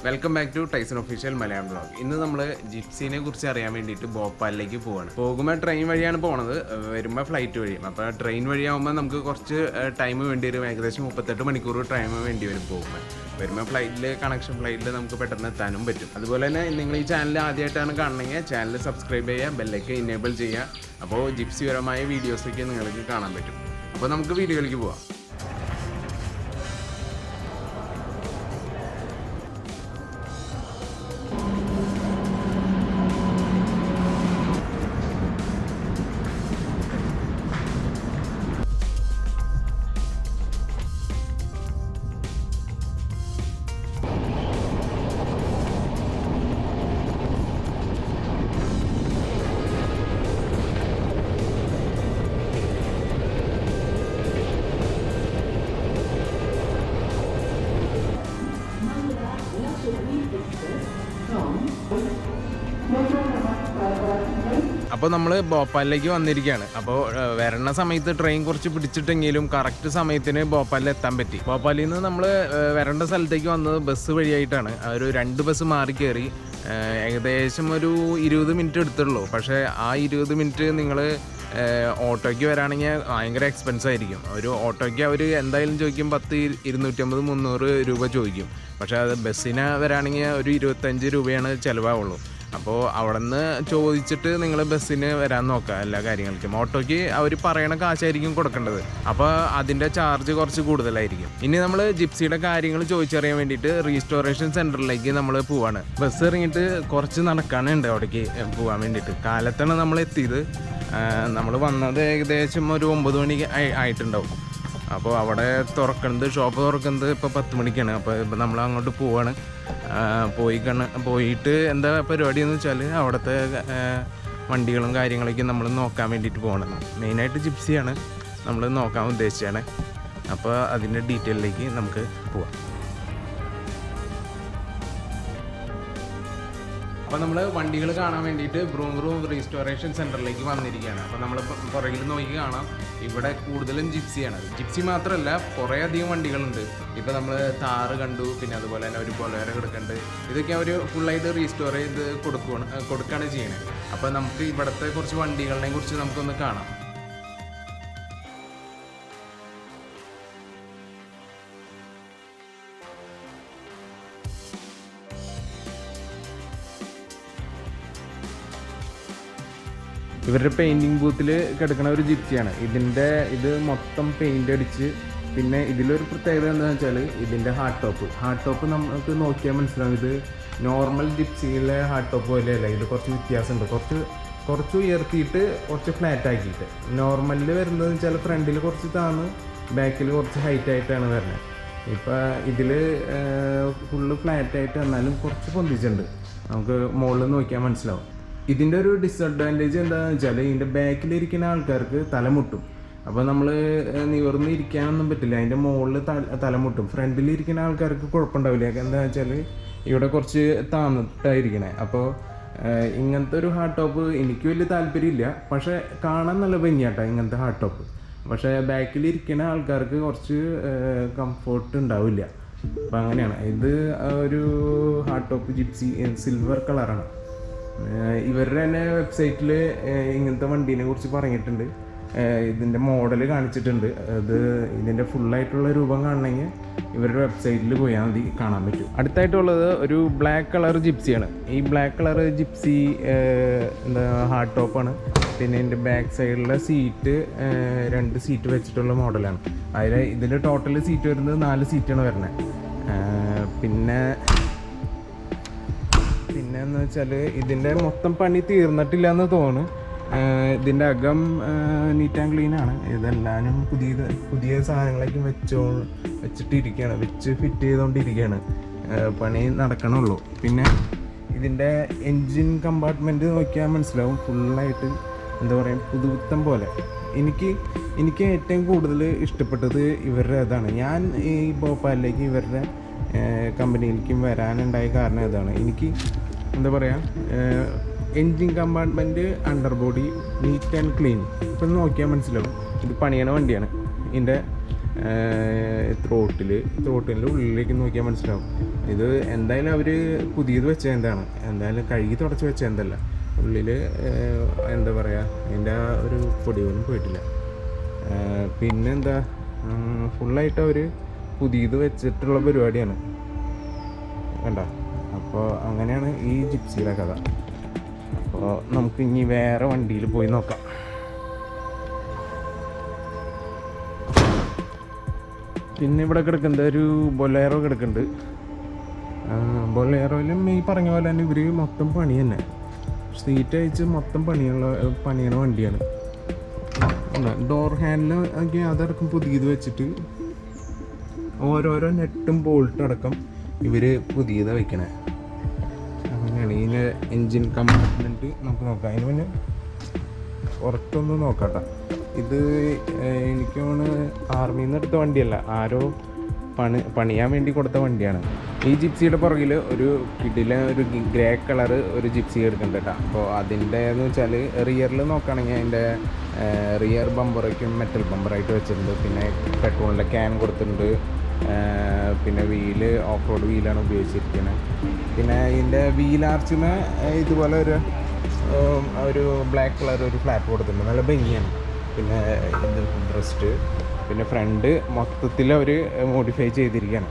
Welcome back to Tyson official Malayalam vlog. ഇന്ന് നമ്മൾ ജിപ്സിനെ കുറിച്ച് അറിയാൻ വേണ്ടിയിട്ട് ഭോപ്പാലിലേക്ക് പോവാണ്. പോകുമ്പോൾ ട്രെയിൻ വഴിയാണ് പോണത്, വരുമ്പോൾ ഫ്ലൈറ്റ് വഴിയും. അപ്പോൾ ട്രെയിൻ വഴിയാകുമ്പോൾ നമുക്ക് കുറച്ച് ടൈം വേണ്ടി വരും, ഏകദേശം 38 മണിക്കൂർ ടൈം വേണ്ടി വരും പോകുമ്പോൾ. വരുമ്പോൾ കണക്ഷൻ ഫ്ലൈറ്റിൽ നമുക്ക് പെട്ടെന്ന് എത്താനും പറ്റും. അതുപോലെ തന്നെ നിങ്ങൾ ഈ ചാനൽ ആദ്യമായിട്ടാണ് കാണണമെങ്കിൽ ചാനൽ സബ്സ്ക്രൈബ് ചെയ്യുക, ബെല്ലൈക്കൻ ഇനേബിൾ ചെയ്യുക. അപ്പോൾ ജിപ്സിപരമായ വീഡിയോസൊക്കെ നിങ്ങൾക്ക് കാണാൻ പറ്റും. അപ്പോൾ നമുക്ക് വീഡിയോയിലേക്ക് പോവാം. അപ്പോൾ നമ്മൾ ഭോപ്പാലിലേക്ക് വന്നിരിക്കുകയാണ്. അപ്പോൾ വരണ സമയത്ത് ട്രെയിൻ കുറച്ച് പിടിച്ചിട്ടെങ്കിലും കറക്റ്റ് സമയത്തിന് ഭോപ്പാലിൽ എത്താൻ പറ്റി. ഭോപ്പാലിൽ നിന്ന് നമ്മൾ വരേണ്ട സ്ഥലത്തേക്ക് വന്നത് ബസ് വഴിയായിട്ടാണ്. ഒരു 2 ബസ് മാറി കയറി ഏകദേശം ഒരു 20 മിനിറ്റ് എടുത്തുള്ളൂ. പക്ഷേ ആ 20 മിനിറ്റ് നിങ്ങൾ ഓട്ടോയ്ക്ക് വരാണെങ്കിൽ ഭയങ്കര എക്സ്പെൻസ് ആയിരിക്കും. ഒരു ഓട്ടോയ്ക്ക് അവർ എന്തായാലും ചോദിക്കും 10, 250, 300 രൂപ ചോദിക്കും. പക്ഷേ അത് ബസ്സിന് വരാണെങ്കിൽ ഒരു 25 രൂപയാണ് ചിലവാകുള്ളൂ. അപ്പോൾ അവിടെ നിന്ന് ചോദിച്ചിട്ട് നിങ്ങൾ ബസ്സിന് വരാൻ നോക്കുക എല്ലാ കാര്യങ്ങൾക്കും. ഓട്ടോയ്ക്ക് അവർ പറയണ കാശായിരിക്കും കൊടുക്കേണ്ടത്, അപ്പോൾ അതിൻ്റെ ചാർജ് കുറച്ച് കൂടുതലായിരിക്കും. ഇനി നമ്മൾ ജിപ്സിയുടെ കാര്യങ്ങൾ ചോദിച്ചറിയാൻ വേണ്ടിയിട്ട് റീസ്റ്റോറേഷൻ സെൻറ്ററിലേക്ക് നമ്മൾ പോവാണ്. ബസ് ഇറങ്ങിയിട്ട് കുറച്ച് നടക്കാനുണ്ട് അവിടേക്ക് പോകാൻ വേണ്ടിയിട്ട്. കാലത്താണ് നമ്മൾ എത്തിയത്. നമ്മൾ വന്നത് ഏകദേശം ഒരു 9 മണി ആയിട്ടുണ്ടാവും. അപ്പോൾ അവിടെ ഷോപ്പ് തുറക്കുന്നത് ഇപ്പോൾ 10 മണിക്കാണ്. അപ്പോൾ നമ്മൾ അങ്ങോട്ട് പോവാണ്. പോയിട്ട് എന്താ പരിപാടി എന്ന് വെച്ചാൽ അവിടുത്തെ വണ്ടികളും കാര്യങ്ങളൊക്കെ നമ്മൾ നോക്കാൻ വേണ്ടിയിട്ട് പോകണം. മെയിനായിട്ട് ജിപ്സിയാണ് നമ്മൾ നോക്കാൻ ഉദ്ദേശിച്ചാണ്. അപ്പോൾ അതിൻ്റെ ഡീറ്റെയിലേക്ക് നമുക്ക് പോവാം. അപ്പോൾ നമ്മൾ വണ്ടികൾ കാണാൻ വേണ്ടിയിട്ട് vroom റീസ്റ്റോറേഷൻ സെൻറ്ററിലേക്ക് വന്നിരിക്കുകയാണ്. അപ്പോൾ നമ്മൾ പുറകിൽ നോക്കി കാണാം, ഇവിടെ കൂടുതലും ജിപ്സിയാണ്. ജിപ്സി മാത്രമല്ല, കുറേ അധികം വണ്ടികളുണ്ട്. ഇപ്പോൾ നമ്മൾ താറ് കണ്ടു, പിന്നെ അതുപോലെ തന്നെ ഒരു ബൊലേറോ കിടക്കുന്നുണ്ട്. ഇതൊക്കെ അവർ ഫുള്ളായിട്ട് റീസ്റ്റോർ ചെയ്ത് കൊടുക്കുകയാണ് ചെയ്യുന്നത്. അപ്പോൾ നമുക്ക് ഇവിടുത്തെ കുറച്ച് വണ്ടികളെ കുറിച്ച് നമുക്കൊന്ന് കാണാം. ഇവരുടെ പെയിൻറ്റിങ് ബൂത്തിൽ കിടക്കുന്ന ഒരു ജിപ്സിയാണ്. ഇത് മൊത്തം പെയിൻ്റ് അടിച്ച്, പിന്നെ ഇതിലൊരു പ്രത്യേകത എന്താണെന്ന് വെച്ചാൽ ഇതിൻ്റെ ഹാർഡ് ടോപ്പ് നമുക്ക് നോക്കിയാൽ മനസ്സിലാവും. ഇത് നോർമൽ ജിപ്സിയിലെ ഹാർഡ് ടോപ്പ് പോലെയല്ല, ഇത് കുറച്ച് വ്യത്യാസമുണ്ട്. കുറച്ച് ഉയർത്തിയിട്ട് കുറച്ച് ഫ്ലാറ്റ് ആക്കിയിട്ട്. നോർമലിൽ വരുന്നതെന്ന് വെച്ചാൽ ഫ്രണ്ടിൽ കുറച്ച് താന്ന് ബാക്കിൽ കുറച്ച് ഹൈറ്റ് ആയിട്ടാണ് വരുന്നത്. ഇപ്പോൾ ഇതിൽ ഫുള്ള് ഫ്ലാറ്റായിട്ട് എന്നാലും കുറച്ച് പൊന്തിച്ചിട്ടുണ്ട്. നമുക്ക് മുകളിൽ നോക്കിയാൽ മനസ്സിലാവും. ഇതിൻ്റെ ഒരു ഡിസഡ്വാൻറ്റേജ് എന്താണെന്ന് വെച്ചാൽ ഇതിൻ്റെ ബാക്കിലിരിക്കുന്ന ആൾക്കാർക്ക് തലമുട്ടും. അപ്പോൾ നമ്മൾ നിവർന്ന് ഇരിക്കാനൊന്നും പറ്റില്ല, അതിൻ്റെ മുകളിൽ തലമുട്ടും. ഫ്രണ്ടിലിരിക്കുന്ന ആൾക്കാർക്ക് കുഴപ്പമുണ്ടാവില്ല. എന്താണെന്ന് വെച്ചാൽ ഇവിടെ കുറച്ച് താന്നിട്ടായിരിക്കണേ. അപ്പോൾ ഇങ്ങനത്തെ ഒരു ഹാർഡ് ടോപ്പ് എനിക്ക് വലിയ താല്പര്യമില്ല, പക്ഷേ കാണാൻ നല്ല ഭംഗിയാട്ടോ ഇങ്ങനത്തെ ഹാർഡ് ടോപ്പ്. പക്ഷേ ബാക്കിലിരിക്കുന്ന ആൾക്കാർക്ക് കുറച്ച് കംഫോർട്ട് ഉണ്ടാവില്ല. അപ്പോൾ അങ്ങനെയാണ്. ഇത് ഒരു ഹാർഡ് ടോപ്പ് ജിപ്സി സിൽവർ കളറാണ്. ഇവരുടെ തന്നെ വെബ്സൈറ്റിൽ ഇങ്ങനത്തെ വണ്ടീനെ കുറിച്ച് പറഞ്ഞിട്ടുണ്ട്. ഇതിൻ്റെ മോഡൽ കാണിച്ചിട്ടുണ്ട്. ഇതിൻ്റെ ഫുള്ളായിട്ടുള്ള രൂപം കാണണമെങ്കിൽ ഇവരുടെ വെബ്സൈറ്റിൽ പോയാൽ മതി, കാണാൻ പറ്റും. അടുത്തായിട്ടുള്ളത് ഒരു ബ്ലാക്ക് കളർ ജിപ്സിയാണ്. ഈ ബ്ലാക്ക് കളർ ജിപ്സി ഹാർഡ് ടോപ്പാണ്. പിന്നെ ഇതിൻ്റെ ബാക്ക് സൈഡിലെ സീറ്റ് 2 സീറ്റ് വെച്ചിട്ടുള്ള മോഡലാണ്. ഇതിൻ്റെ ടോട്ടൽ സീറ്റ് വരുന്നത് 4 സീറ്റാണ് വരുന്നത്. പിന്നെയെന്ന് വെച്ചാൽ ഇതിൻ്റെ മൊത്തം പണി തീർന്നിട്ടില്ല എന്ന് തോന്നുന്നു. ഇതിൻ്റെ അകം നീറ്റ് ആൻഡ് ക്ലീനാണ്. ഇതെല്ലാവരും പുതിയ സാധനങ്ങളൊക്കെ വെച്ചിട്ടിരിക്കുകയാണ്, വെച്ച് ഫിറ്റ് ചെയ്തുകൊണ്ടിരിക്കുകയാണ്. പണി നടക്കണുള്ളൂ. പിന്നെ ഇതിൻ്റെ എൻജിൻ കമ്പാർട്ട്മെൻറ്റ് നോക്കിയാൽ മനസ്സിലാവും, ഫുള്ളായിട്ട് എന്താ പറയുക, പുതുപുത്തം പോലെ. എനിക്ക് ഏറ്റവും കൂടുതൽ ഇഷ്ടപ്പെട്ടത് ഇവരുടെ ഇതാണ്. ഞാൻ ഈ ഭോപ്പാലിലേക്ക് ഇവരുടെ കമ്പനിയിലേക്കും വരാനുണ്ടായ കാരണം ഇതാണ്. എനിക്ക് എന്താ പറയുക, engine compartment, under body neat and clean. ഇപ്പം നോക്കിയാൽ മനസ്സിലാവും ഇത് പണിയണ വണ്ടിയാണ്. ഇതിൻ്റെ ത്രോട്ടിൻ്റെ ഉള്ളിലേക്ക് നോക്കിയാൽ മനസ്സിലാവും. ഇത് എന്തായാലും അവർ പുതിയത് വെച്ച എന്താണ്, എന്തായാലും കഴുകി തുടച്ച് വെച്ച എന്തല്ല, ഉള്ളിൽ എന്താ പറയുക, അതിൻ്റെ ആ ഒരു പൊടി പോലും പോയിട്ടില്ല. പിന്നെന്താ, ഫുള്ളായിട്ട് അവർ പുതിയത് വെച്ചിട്ടുള്ള പരിപാടിയാണ് കണ്ട. അപ്പോൾ അങ്ങനെയാണ് ഈ ജിപ്സിയുടെ കഥ. അപ്പോൾ നമുക്ക് ഇനി വേറെ വണ്ടിയിൽ പോയി നോക്കാം. പിന്നെ ഇവിടെ കിടക്കുന്നത് ഒരു ബൊലേറോ കിടക്കുന്നുണ്ട്. ബൊലേറോയിലും ഈ പറഞ്ഞ പോലെ തന്നെ ഇവർ മൊത്തം പണി തന്നെ, സീറ്റ് അയച്ച് മൊത്തം പണിയണ വണ്ടിയാണ്. ഡോർ ഹാൻഡിൽ ഒക്കെ അതടക്കം പുതിയത് വെച്ചിട്ട് ഓരോരോ നെട്ടും ബോൾട്ടും അടക്കം ഇവർ പുതിയത് വയ്ക്കണേ. അങ്ങനെയാണ്. ഇതിൻ്റെ എൻജിൻ കമ്പാർട്ട്മെൻറ്റ് നമുക്ക് നോക്കാം. അതിന് മുന്നേ പുറത്തൊന്ന് നോക്കാട്ടോ. ഇത് എനിക്ക് തോന്നുന്നു ആർമിയിൽ നിന്ന് എടുത്ത വണ്ടിയല്ല, ആരോ പണിയാൻ വേണ്ടി കൊടുത്ത വണ്ടിയാണ്. ഈ ജിപ്സിയുടെ പുറകിൽ ഒരു കിഡിലെ ഒരു ഗ്രേ കളറ് ഒരു ജിപ്സി എടുക്കുന്നുണ്ട് കേട്ടോ. അപ്പോൾ അതിൻ്റെ എന്ന് വെച്ചാൽ റിയറിൽ നോക്കുകയാണെങ്കിൽ അതിൻ്റെ റിയർ ബമ്പറയ്ക്കും മെറ്റൽ ബമ്പറായിട്ട് വെച്ചിട്ടുണ്ട്. പിന്നെ പെട്രോളിൻ്റെ ക്യാൻ കൊടുത്തിട്ടുണ്ട്. പിന്നെ വീല് ഓഫ് റോഡ് വീലാണ് ഉപയോഗിച്ചിരിക്കുന്നത്. പിന്നെ ഇതിൻ്റെ വീൽ ആർച്ചിന് ഇതുപോലെ ഒരു ബ്ലാക്ക് കളർ ഒരു ഫ്ലാറ്റ് കൊടുത്തിട്ടുണ്ട്, നല്ല ഭംഗിയാണ്. പിന്നെ ഇത് ബ്രസ്റ്റ്, പിന്നെ ഫ്രണ്ട് മൊത്തത്തിൽ അവർ മോഡിഫൈ ചെയ്തിരിക്കുകയാണ്.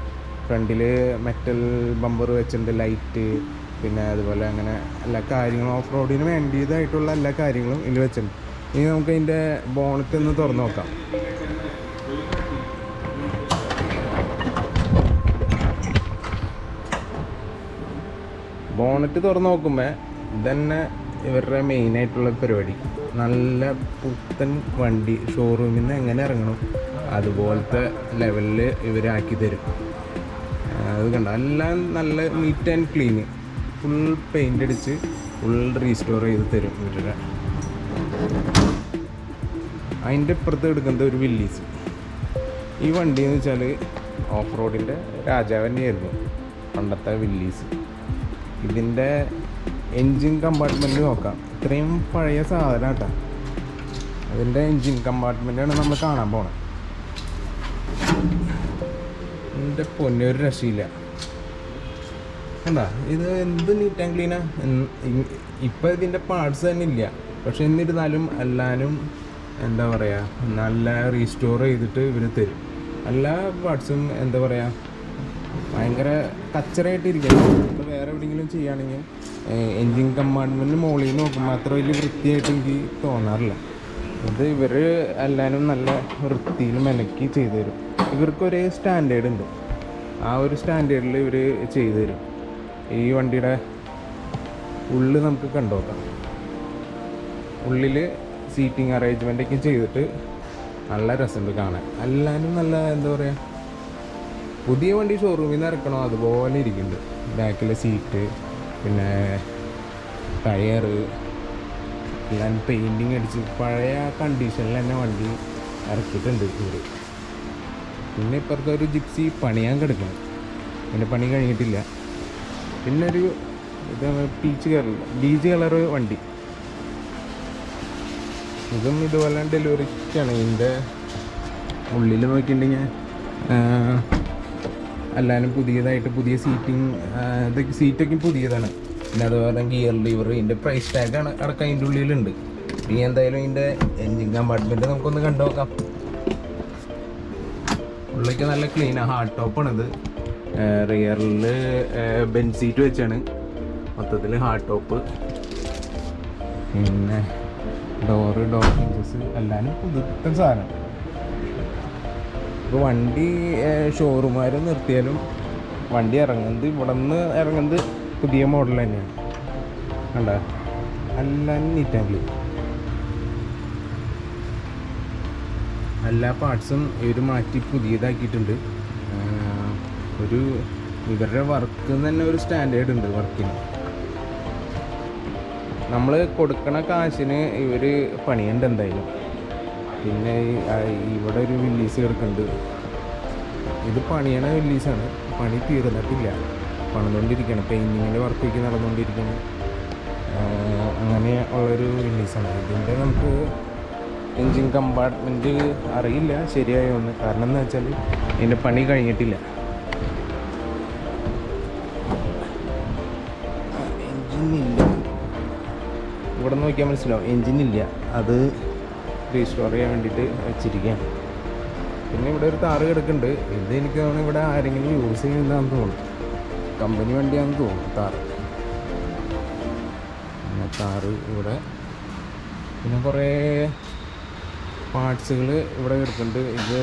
ഫ്രണ്ടിൽ മെറ്റൽ ബമ്പർ വെച്ചിട്ടുണ്ട്, ലൈറ്റ്, പിന്നെ അതുപോലെ അങ്ങനെ എല്ലാ കാര്യങ്ങളും ഓഫ് റോഡിന് വേണ്ടിയതായിട്ടുള്ള എല്ലാ കാര്യങ്ങളും ഇതിൽ വെച്ചിട്ടുണ്ട്. ഇനി നമുക്ക് അതിൻ്റെ ബോണറ്റ് ഒന്ന് തുറന്ന് നോക്കാം. ബോണറ്റ് തുറന്ന് നോക്കുമ്പോൾ ഇതന്നെ ഇവരുടെ മെയിനായിട്ടുള്ള പരിപാടി. നല്ല പുത്തൻ വണ്ടി ഷോറൂമിൽ നിന്ന് എങ്ങനെ ഇറങ്ങണം അതുപോലത്തെ ലെവലിൽ ഇവരാക്കി തരും. അത് കണ്ട, എല്ലാം നല്ല neat and clean, full paint അടിച്ച് ഫുൾ റീസ്റ്റോർ ചെയ്ത് തരും ഇവരുടെ. അതിൻ്റെ ഇപ്പുറത്ത് എടുക്കുന്നത് ഒരു വില്ലീസ്. ഈ വണ്ടി എന്ന് വെച്ചാൽ ഓഫ് റോഡിൻ്റെ രാജാവ് തന്നെയായിരുന്നു പണ്ടത്തെ വില്ലീസ്. ഇതിൻ്റെ എൻജിൻ കമ്പാർട്ട്മെൻറ്റ് നോക്കാം. ഇത്രയും പഴയ സാധനം കേട്ടോ. അതിൻ്റെ എൻജിൻ കമ്പാർട്ട്മെൻറ്റാണ് നമ്മൾ കാണാൻ പോണത്. എൻ്റെ പൊന്നെ, ഒരു രക്ഷയില്ല. എന്താ ഇത്, എന്ത് നീറ്റ് ആൻഡ് ക്ലീനാ. ഇപ്പം ഇതിൻ്റെ പാർട്സ് തന്നെ ഇല്ല, പക്ഷെ എന്നിരുന്നാലും എല്ലാവരും എന്താ പറയുക, നല്ല റീസ്റ്റോർ ചെയ്തിട്ട് ഇവർ തരും. എല്ലാ പാർട്സും എന്താ പറയുക, ഭയങ്കര കച്ചറായിട്ടിരിക്കണം. ഇപ്പോൾ വേറെ എവിടെയെങ്കിലും ചെയ്യുകയാണെങ്കിൽ എൻജിൻ കമ്പാർട്ട്മെൻറ്റ് മുകളിൽ നോക്കുമ്പോൾ അത്ര വലിയ വൃത്തിയായിട്ട് എനിക്ക് തോന്നാറില്ല. ഇത് ഇവർ എല്ലാവരും നല്ല വൃത്തിയിൽ മെനക്കി ചെയ്തു തരും. ഇവർക്കൊരു സ്റ്റാൻഡേർഡ് ഉണ്ട്, ആ ഒരു സ്റ്റാൻഡേർഡിൽ ഇവർ ചെയ്തു തരും. ഈ വണ്ടിയുടെ ഉള്ളിൽ നമുക്ക് കണ്ടുനോക്കാം. ഉള്ളിൽ സീറ്റിംഗ് അറേഞ്ച്മെൻറ്റൊക്കെ ചെയ്തിട്ട് നല്ല രസമുണ്ട് കാണാൻ. എല്ലാവരും നല്ല എന്താ പറയുക, പുതിയ വണ്ടി ഷോറൂമിൽ നിന്ന് ഇറക്കണോ അതുപോലെ ഇരിക്കുന്നുണ്ട്. ബാക്കിലെ സീറ്റ്, പിന്നെ ടയറ് എല്ലാം പെയിൻറ്റിങ് അടിച്ച് പഴയ കണ്ടീഷനിൽ തന്നെ വണ്ടി ഇറക്കിയിട്ടുണ്ട് ഇവർ. പിന്നെ ഇപ്പുറത്തെ ഒരു ജിപ്സി പണിയാൻ കിടക്കണം, അതിൻ്റെ പണി കഴിഞ്ഞിട്ടില്ല. പിന്നെ ഒരു ഇത് ബീച്ച് കളർ വണ്ടി, ഇതും ഇതുപോലെ ഡെലിവറിക്കാണ്. ഇതിൻ്റെ ഉള്ളിൽ നോക്കിയിട്ടുണ്ടെങ്കിൽ എല്ലാവരും പുതിയതായിട്ട് പുതിയ ഇതൊക്കെ സീറ്റൊക്കെ പുതിയതാണ്. പിന്നെ അതുപോലെ ഗിയർ ലിവർ, ഇതിൻ്റെ പ്രൈസ് ടാഗാണ് അടക്കം അതിൻ്റെ ഉള്ളിലുണ്ട്. ഇനി എന്തായാലും ഇതിൻ്റെ എൻജിൻ കമ്പാർട്ട്മെൻറ്റ് നമുക്കൊന്ന് കണ്ടു നോക്കാം. ഉള്ളിലേക്ക് നല്ല ക്ലീനാണ്, ഹാർഡ് ടോപ്പാണിത്. റിയറിൽ ബെഞ്ച് സീറ്റ് വെച്ചാണ്, മൊത്തത്തിൽ ഹാർഡ് ടോപ്പ്. പിന്നെ ഡോർ ഹിഞ്ചസ് എല്ലാവരും പുതുത്തൻ സാധനം. ഇപ്പോൾ വണ്ടി ഷോറൂമുകാർ നിർത്തിയാലും വണ്ടി ഇറങ്ങുന്നത് ഇവിടെ നിന്ന് ഇറങ്ങുന്നത് പുതിയ മോഡൽ തന്നെയാണ്. കണ്ട, എല്ലാം നീറ്റ് ആൻഡ് ക്ലീൻ. എല്ലാ പാർട്സും ഇവർ മാറ്റി പുതിയതാക്കിയിട്ടുണ്ട്. ഇവരുടെ വർക്ക് തന്നെ ഒരു സ്റ്റാൻഡേർഡ് ഉണ്ട് വർക്കിന്. നമ്മൾ കൊടുക്കണ കാശിന് ഇവർ പണിയുണ്ട് എന്തായാലും. പിന്നെ ഇവിടെ ഒരു വില്ലീസ് കിടക്കുന്നുണ്ട്. ഇത് പണിയണ വില്ലീസാണ്, പണി തീർന്നിട്ടില്ല, പണിതുകൊണ്ടിരിക്കുകയാണ്. പെയിൻറ്റിങ്ങിൻ്റെ വർക്കൊക്കെ നടന്നുകൊണ്ടിരിക്കുകയാണ്. അങ്ങനെ ഉള്ളൊരു വില്ലീസാണ്. ഇതിൻ്റെ നമുക്ക് എൻജിൻ കമ്പാർട്ട്മെൻറ്റ് അറിയില്ല ശരിയായോ എന്ന്. കാരണം എന്താ വെച്ചാൽ ഇതിൻ്റെ പണി കഴിഞ്ഞിട്ടില്ല. എൻജിനില്ല, ഇവിടെ നോക്കിയാൽ മനസ്സിലാവും എൻജിനില്ല. അത് റീസ്റ്റോർ ചെയ്യാൻ വേണ്ടിയിട്ട് വെച്ചിരിക്കുകയാണ്. പിന്നെ ഇവിടെ ഒരു താറ് കിടക്കുന്നുണ്ട്. ഇത് എനിക്ക് തോന്നുന്നു ഇവിടെ ആരെങ്കിലും യൂസ് ചെയ്യുന്നതാണെന്ന് തോന്നുന്നു. കമ്പനി വണ്ടിയാണെന്ന് തോന്നുന്നു താറ്. പിന്നെ താറ് ഇവിടെ. പിന്നെ കുറേ പാർട്സുകൾ ഇവിടെ കിടക്കുന്നുണ്ട്. ഇത്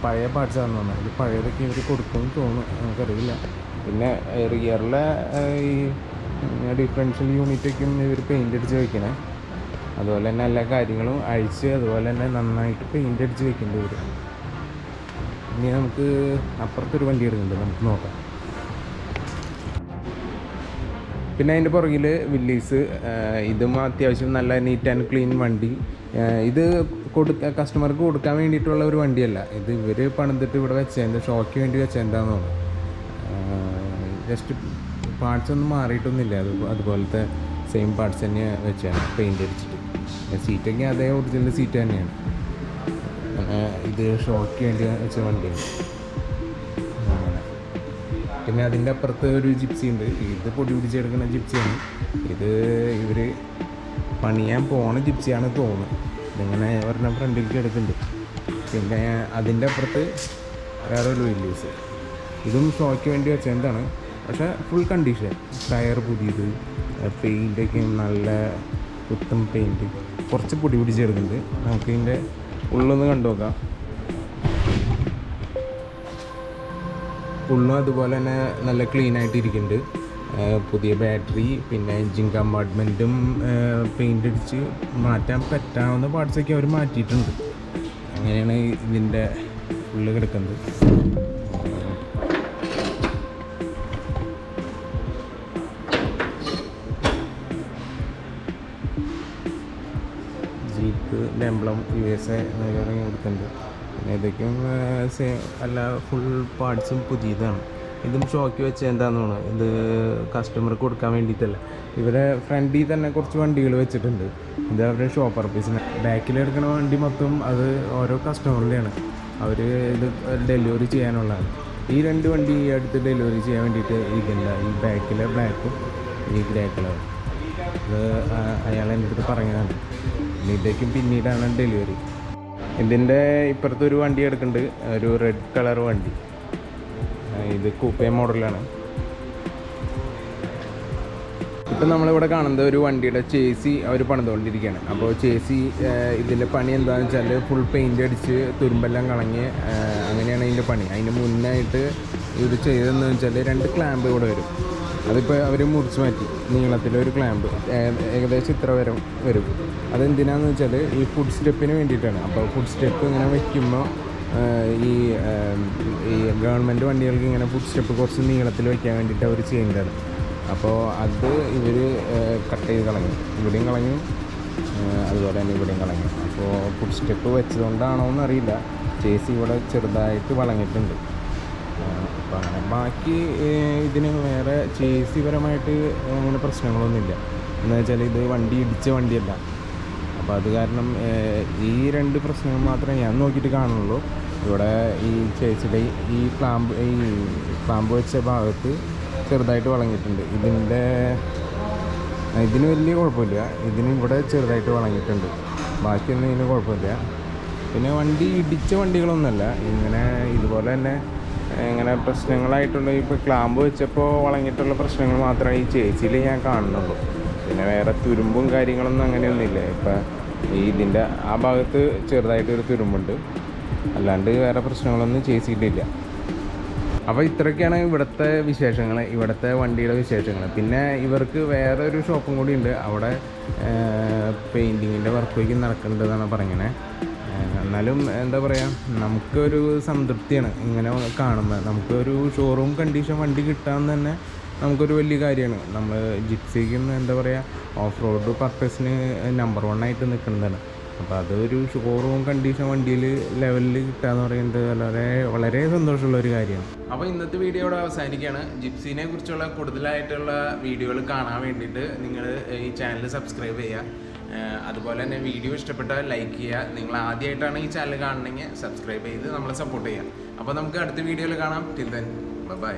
പഴയ പാർട്സാണെന്ന് തോന്നുന്നു. ഇത് പഴയതൊക്കെ ഇവർ കൊടുക്കുമെന്ന് തോന്നുന്നു, നമുക്കറിയില്ല. പിന്നെ റിയറിലെ ഈ ഡിഫറൻഷ്യൽ യൂണിറ്റൊക്കെയും ഇവർ പെയിൻ്റ് അടിച്ച് വയ്ക്കണേ. അതുപോലെ തന്നെ എല്ലാ കാര്യങ്ങളും അഴിച്ച് അതുപോലെ തന്നെ നന്നായിട്ട് പെയിൻ്റ് അടിച്ച് വയ്ക്കുന്നുണ്ട് ഇവർ. ഇനി നമുക്ക് അപ്പുറത്തൊരു വണ്ടി എടുക്കുന്നുണ്ട്, നമുക്ക് നോക്കാം. പിന്നെ അതിൻ്റെ പുറകിൽ വില്ലീസ്. ഇതും അത്യാവശ്യം നല്ല നീറ്റ് ആൻഡ് ക്ലീൻ വണ്ടി. ഇത് കസ്റ്റമർക്ക് കൊടുക്കാൻ വേണ്ടിയിട്ടുള്ള ഒരു വണ്ടിയല്ല. ഇത് ഇവർ പണിതിട്ട് ഇവിടെ വെച്ചതിൻ്റെ ഷോയ്ക്ക് വേണ്ടി വെച്ചതിൻ്റെയാണെന്ന് തോന്നുന്നു. ജസ്റ്റ് പാർട്സ് ഒന്നും മാറിയിട്ടൊന്നുമില്ല. അതുപോലത്തെ സെയിം പാർട്സ് തന്നെ വെച്ചാണ് പെയിൻ്റ് അടിച്ചിട്ട്. സീറ്റൊക്കെ അതേ ഒറിജിനൽ സീറ്റ് തന്നെയാണ്. ഇത് ഷോയ്ക്ക് വേണ്ടി വെച്ച വണ്ടിയാണ്. പിന്നെ അതിൻ്റെ അപ്പുറത്ത് ഒരു ജിപ്സി ഉണ്ട്. ഇത് പൊടി പിടിച്ചെടുക്കുന്ന ജിപ്സിയാണ്. ഇത് ഇവർ പണിയാൻ പോണ ജിപ്സിയാണ് തോന്നുന്നത്. ഇതിങ്ങനെ ഒരെണ്ണം ഫ്രണ്ടിലേക്ക് എടുക്കുന്നുണ്ട്. പിന്നെ അതിൻ്റെ അപ്പുറത്ത് വേറൊരു വില്ലീസ്. ഇതും ഷോയ്ക്ക് വേണ്ടി വെച്ചതാണ്. പക്ഷേ ഫുൾ കണ്ടീഷൻ. ടയർ പുതിയത്, പെയിൻ്റൊക്കെ നല്ല പുത്തൻ പെയിൻറ്റ്. കുറച്ച് പൊടി പിടിച്ചെടുക്കുന്നുണ്ട്. നമുക്ക് ഇതിൻ്റെ ഉള്ളൊന്ന് കണ്ടു നോക്കാം. ഉള്ളും അതുപോലെ തന്നെ നല്ല ക്ലീൻ ആയിട്ട് ഇരിക്കുന്നുണ്ട്. പുതിയ ബാറ്ററി, പിന്നെ എൻജിൻ കമ്പാർട്ട്മെൻറ്റും പെയിൻ്റ് അടിച്ച് മാറ്റാൻ പറ്റാവുന്ന പാർട്സൊക്കെ അവർ മാറ്റിയിട്ടുണ്ട്. അങ്ങനെയാണ് ഇതിൻ്റെ ഉള്ളിൽ കിടക്കുന്നത്. ജീപ്പ് എംബ്ലം USA ഇറങ്ങി കൊടുക്കുന്നുണ്ട്. പിന്നെ ഇതൊക്കെയും എല്ലാ ഫുൾ പാർട്സും പുതിയതാണ്. ഇതും ഷോയ്ക്ക് വെച്ച് എന്താണെന്ന് തോന്നുന്നു. ഇത് കസ്റ്റമർക്ക് കൊടുക്കാൻ വേണ്ടിയിട്ടല്ല. ഇവരെ ഫ്രണ്ടിൽ തന്നെ കുറച്ച് വണ്ടികൾ വെച്ചിട്ടുണ്ട്. ഇത് അവരുടെ ഷോ പർപ്പീസിന്. ബാക്കിലെടുക്കുന്ന വണ്ടി മൊത്തം അത് ഓരോ കസ്റ്റമറിൻ്റെയാണ്. അവർ ഇത് ഡെലിവറി ചെയ്യാനുള്ളതാണ്. ഈ 2 വണ്ടി അടുത്ത് ഡെലിവറി ചെയ്യാൻ വേണ്ടിയിട്ട് ഇരിക്കില്ല. ഈ ബാക്കിലെ ബ്ലാക്കും ഈ ഗ്രേ കളറും. ഇത് അയാൾ എൻ്റെ അടുത്ത് പറഞ്ഞതാണ്. ഇതൊക്കെയും പിന്നീടാണ് ഡെലിവറി. ഇതിൻ്റെ ഇപ്പുറത്തൊരു വണ്ടി എടുക്കുന്നുണ്ട്, ഒരു റെഡ് കളർ വണ്ടി. ഇത് കൂപ്പേ മോഡലാണ്. ഇപ്പം നമ്മളിവിടെ കാണുന്നത് ഒരു വണ്ടിയുടെ ചേസി അവർ പണിതുകൊണ്ടിരിക്കുകയാണ്. അപ്പോൾ ചേസി ഇതിൻ്റെ പണി എന്താണെന്ന് വെച്ചാൽ ഫുൾ പെയിൻ്റ് അടിച്ച് തുരുമ്പെല്ലാം കളഞ്ഞ് അങ്ങനെയാണ് ഇതിൻ്റെ പണി. അതിന് മുന്നായിട്ട് ഇത് ചെയ്തതെന്ന് വെച്ചാൽ 2 ക്ലാമ്പ് ഇവിടെ വരും. അതിപ്പോൾ അവർ മുറിച്ച് മാറ്റി. നീളത്തിലൊരു ക്ലാമ്പ് ഏകദേശം ഇത്ര വരും. അതെന്തിനാണെന്ന് വെച്ചാൽ ഈ ഫുഡ് സ്റ്റെപ്പിന് വേണ്ടിയിട്ടാണ്. അപ്പോൾ ഫുഡ് സ്റ്റെപ്പ് ഇങ്ങനെ വയ്ക്കുമ്പോൾ ഈ ഗവൺമെൻറ് വണ്ടികൾക്ക് ഇങ്ങനെ ഫുഡ് സ്റ്റെപ്പ് കുറച്ച് നീളത്തിൽ വയ്ക്കാൻ വേണ്ടിയിട്ട് അവർ ചെയ്യുന്നതാണ്. അപ്പോൾ അത് ഇവർ കട്ട് ചെയ്ത് കളഞ്ഞു. ഇവിടെയും കളഞ്ഞു, അതുപോലെ തന്നെ ഇവിടെയും കളഞ്ഞു. അപ്പോൾ ഫുഡ് സ്റ്റെപ്പ് വെച്ചതുകൊണ്ടാണോ എന്നറിയില്ല, ചേസി ഇവിടെ ചെറുതായിട്ട് വളഞ്ഞിട്ടുണ്ട്. അപ്പോൾ അങ്ങനെ ബാക്കി ഇതിന് വേറെ ചേസി പരമായിട്ട് അങ്ങനെ പ്രശ്നങ്ങളൊന്നുമില്ല. എന്ന് വെച്ചാൽ ഇത് വണ്ടി ഇടിച്ച വണ്ടിയല്ല. അപ്പോൾ അത് കാരണം ഈ 2 പ്രശ്നങ്ങൾ മാത്രമേ ഞാൻ നോക്കിയിട്ട് കാണുള്ളൂ. ഇവിടെ ഈ ചേച്ചിയുടെ ഈ ക്ലാമ്പ് വെച്ച ഭാഗത്ത് ചെറുതായിട്ട് വളഞ്ഞിട്ടുണ്ട്. ഇതിന് വലിയ കുഴപ്പമില്ല. ഇതിന് ഇവിടെ ചെറുതായിട്ട് വളഞ്ഞിട്ടുണ്ട്. ബാക്കിയൊന്നും ഇതിന് കുഴപ്പമില്ല. പിന്നെ വണ്ടി ഇടിച്ച വണ്ടികളൊന്നുമല്ല. ഇങ്ങനെ ഇതുപോലെ തന്നെ ഇങ്ങനെ പ്രശ്നങ്ങളായിട്ടുള്ള ഇപ്പോൾ ക്ലാമ്പ് വെച്ചപ്പോൾ വളഞ്ഞിട്ടുള്ള പ്രശ്നങ്ങൾ മാത്രമേ ഈ ചേച്ചിയിൽ ഞാൻ കാണുന്നുള്ളൂ. പിന്നെ വേറെ തുരുമ്പും കാര്യങ്ങളൊന്നും അങ്ങനെയൊന്നുമില്ല. ഇപ്പം ഇതിൻ്റെ ആ ഭാഗത്ത് ചെറുതായിട്ടൊരു തുരുമ്പുണ്ട്. അല്ലാണ്ട് വേറെ പ്രശ്നങ്ങളൊന്നും ചേച്ചിയിട്ടില്ല. അപ്പോൾ ഇത്രയൊക്കെയാണ് ഇവിടുത്തെ വിശേഷങ്ങൾ, ഇവിടുത്തെ വണ്ടിയുടെ വിശേഷങ്ങൾ. പിന്നെ ഇവർക്ക് വേറെ ഒരു ഷോപ്പും കൂടി ഉണ്ട്. അവിടെ പെയിൻറ്റിങ്ങിൻ്റെ വർക്കൊക്കെ നടക്കുന്നുണ്ടെന്നാണ് പറയുന്നത്. എന്നാലും എന്താ പറയുക, നമുക്കൊരു സംതൃപ്തിയാണ് ഇങ്ങനെ കാണുമ്പോൾ. നമുക്കൊരു ഷോറൂം കണ്ടീഷൻ വണ്ടി കിട്ടാമെന്ന് തന്നെ നമുക്കൊരു വലിയ കാര്യമാണ്. നമ്മൾ ജിപ്സിക്കും എന്താ പറയുക ഓഫ് റോഡ് പർപ്പസിന് നമ്പർ 1 ആയിട്ട് നിൽക്കുന്നതാണ്. അപ്പോൾ അതൊരു ഷോറൂം കണ്ടീഷൻ വണ്ടിയിൽ ലെവലിൽ കിട്ടുകയെന്ന് പറയുന്നത് വളരെ സന്തോഷമുള്ളൊരു കാര്യമാണ്. അപ്പോൾ ഇന്നത്തെ വീഡിയോ ഇവിടെ അവസാനിക്കുകയാണ്. ജിപ്സിനെ കുറിച്ചുള്ള കൂടുതലായിട്ടുള്ള വീഡിയോകൾ കാണാൻ വേണ്ടിയിട്ട് നിങ്ങൾ ഈ ചാനൽ സബ്സ്ക്രൈബ് ചെയ്യുക. അതുപോലെ തന്നെ വീഡിയോ ഇഷ്ടപ്പെട്ടാൽ ലൈക്ക് ചെയ്യുക. നിങ്ങൾ ആദ്യമായിട്ടാണ് ഈ ചാനൽ കാണണമെങ്കിൽ സബ്സ്ക്രൈബ് ചെയ്ത് നമ്മളെ സപ്പോർട്ട് ചെയ്യുക. അപ്പോൾ നമുക്ക് അടുത്ത വീഡിയോയിൽ കാണാം. Till then bye.